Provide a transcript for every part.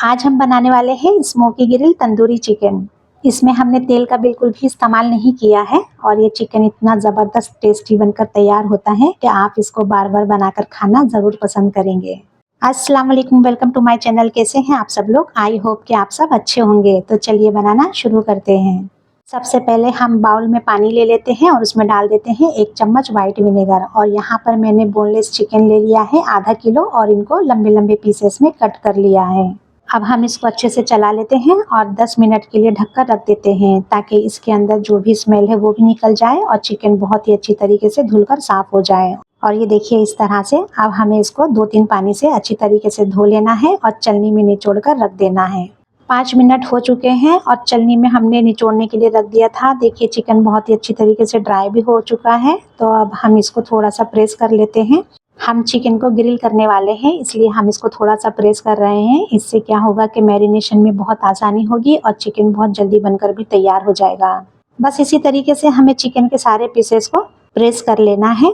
आज हम बनाने वाले हैं स्मोकी ग्रिल तंदूरी चिकन। इसमें हमने तेल का बिल्कुल भी इस्तेमाल नहीं किया है और ये चिकन इतना ज़बरदस्त टेस्टी बनकर तैयार होता है कि आप इसको बार बार बनाकर खाना ज़रूर पसंद करेंगे। अस्सलाम वालेकुम, वेलकम टू माय चैनल। कैसे हैं आप सब लोग? आई होप कि आप सब अच्छे होंगे। तो चलिए बनाना शुरू करते हैं। सबसे पहले हम बाउल में पानी ले लेते हैं और उसमें डाल देते हैं 1 चम्मच वाइट विनेगर। और यहाँ पर मैंने बोनलेस चिकन ले लिया है आधा किलो और इनको लंबे लंबे पीसेस में कट कर लिया है। अब हम इसको अच्छे से चला लेते हैं और 10 मिनट के लिए ढककर रख देते हैं ताकि इसके अंदर जो भी स्मेल है वो भी निकल जाए और चिकन बहुत ही अच्छी तरीके से धुलकर साफ हो जाए। और ये देखिए इस तरह से अब हमें इसको 2-3 पानी से अच्छी तरीके से धो लेना है और चलनी में निचोड़ कर रख देना है। 5 मिनट हो चुके हैं और चलनी में हमने निचोड़ने के लिए रख दिया था। देखिए चिकन बहुत ही अच्छी तरीके से ड्राई भी हो चुका है। तो अब हम इसको थोड़ा सा प्रेस कर लेते हैं। हम चिकन को ग्रिल करने वाले हैं इसलिए हम इसको थोड़ा सा प्रेस कर रहे हैं। इससे क्या होगा कि मैरिनेशन में बहुत आसानी होगी और चिकन बहुत जल्दी बनकर भी तैयार हो जाएगा। बस इसी तरीके से हमें चिकन के सारे पीसेस को प्रेस कर लेना है।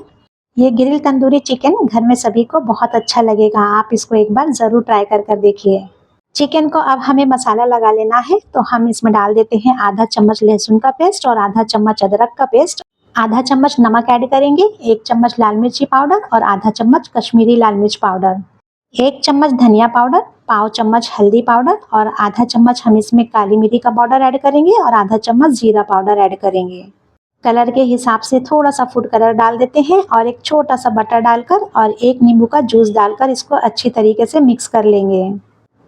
ये ग्रिल तंदूरी चिकन घर में सभी को बहुत अच्छा लगेगा। आप इसको एक बार ज़रूर ट्राई कर देखिए। चिकन को अब हमें मसाला लगा लेना है। तो हम इसमें डाल देते हैं आधा चम्मच लहसुन का पेस्ट और आधा चम्मच अदरक का पेस्ट। आधा चम्मच नमक ऐड करेंगे, 1 चम्मच लाल मिर्ची पाउडर और आधा चम्मच कश्मीरी लाल मिर्च पाउडर, 1 चम्मच धनिया पाउडर, पाव चम्मच हल्दी पाउडर और आधा चम्मच हम इसमें काली मिर्ची का पाउडर ऐड करेंगे और आधा चम्मच जीरा पाउडर ऐड करेंगे। कलर के हिसाब से थोड़ा सा फूड कलर डाल देते हैं और एक छोटा सा बटर डालकर और 1 नींबू का जूस डालकर इसको अच्छी तरीके से मिक्स कर लेंगे।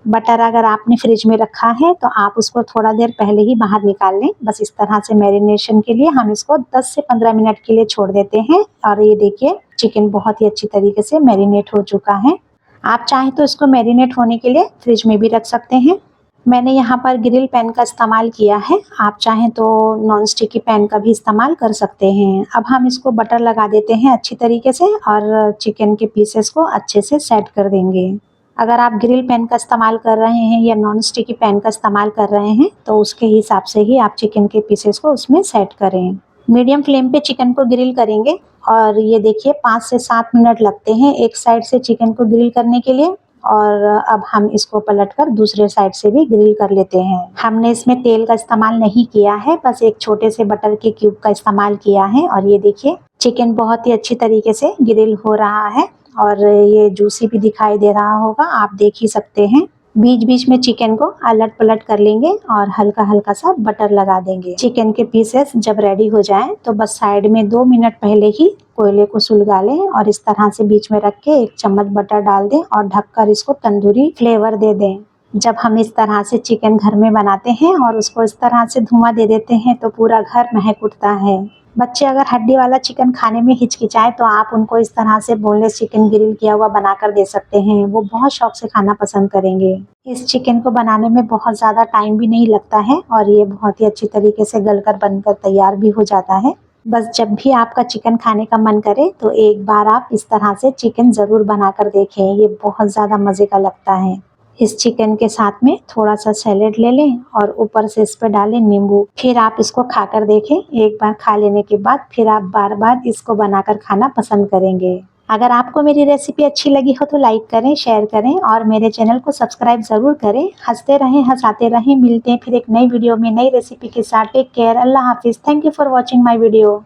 बटर अगर आपने फ्रिज में रखा है तो आप उसको थोड़ा देर पहले ही बाहर निकाल लें। बस इस तरह से मैरिनेशन के लिए हम इसको 10 से 15 मिनट के लिए छोड़ देते हैं। और ये देखिए चिकन बहुत ही अच्छी तरीके से मैरिनेट हो चुका है। आप चाहें तो इसको मैरिनेट होने के लिए फ्रिज में भी रख सकते हैं। मैंने यहाँ पर ग्रिल पैन का इस्तेमाल किया है, आप चाहें तो नॉन स्टिकी पैन का भी इस्तेमाल कर सकते हैं। अब हम इसको बटर लगा देते हैं अच्छी तरीके से और चिकन के पीसेस को अच्छे से सेट कर देंगे। अगर आप ग्रिल पैन का इस्तेमाल कर रहे हैं या नॉन स्टिकी पैन का इस्तेमाल कर रहे हैं तो उसके हिसाब से ही आप चिकन के पीसेस को उसमें सेट करें। मीडियम फ्लेम पे चिकन को ग्रिल करेंगे और ये देखिए 5 से 7 मिनट लगते हैं एक साइड से चिकन को ग्रिल करने के लिए। और अब हम इसको पलटकर दूसरे साइड से भी ग्रिल कर लेते हैं। हमने इसमें तेल का इस्तेमाल नहीं किया है, बस एक छोटे से बटर के क्यूब का इस्तेमाल किया है। और ये देखिए चिकन बहुत ही अच्छी तरीके से ग्रिल हो रहा है और ये जूसी भी दिखाई दे रहा होगा, आप देख ही सकते हैं। बीच बीच में चिकन को अलट पलट कर लेंगे और हल्का हल्का सा बटर लगा देंगे। चिकन के पीसेस जब रेडी हो जाएं तो बस साइड में 2 मिनट पहले ही कोयले को सुलगा लें और इस तरह से बीच में रख के 1 चम्मच बटर डाल दें और ढककर इसको तंदूरी फ्लेवर दे दें। जब हम इस तरह से चिकन घर में बनाते हैं और उसको इस तरह से धुआं दे देते हैं तो पूरा घर महक उठता है। बच्चे अगर हड्डी वाला चिकन खाने में हिचकिचाए तो आप उनको इस तरह से बोनलेस चिकन ग्रिल किया हुआ बनाकर दे सकते हैं, वो बहुत शौक से खाना पसंद करेंगे। इस चिकन को बनाने में बहुत ज़्यादा टाइम भी नहीं लगता है और ये बहुत ही अच्छी तरीके से गलकर बनकर तैयार भी हो जाता है। बस जब भी आपका चिकन खाने का मन करे तो एक बार आप इस तरह से चिकन ज़रूर बनाकर देखें, ये बहुत ज़्यादा मज़े का लगता है। इस चिकन के साथ में थोड़ा सा सैलेड ले लें और ऊपर से इस पर डालें नींबू। फिर आप इसको खाकर देखें, एक बार खा लेने के बाद फिर आप बार बार इसको बनाकर खाना पसंद करेंगे। अगर आपको मेरी रेसिपी अच्छी लगी हो तो लाइक करें, शेयर करें और मेरे चैनल को सब्सक्राइब ज़रूर करें। हंसते रहें, हंसाते रहें। मिलते हैं फिर एक नई वीडियो में नई रेसिपी के साथ। टेक केयर, अल्लाह हाफिज़। Thank you for watching my video.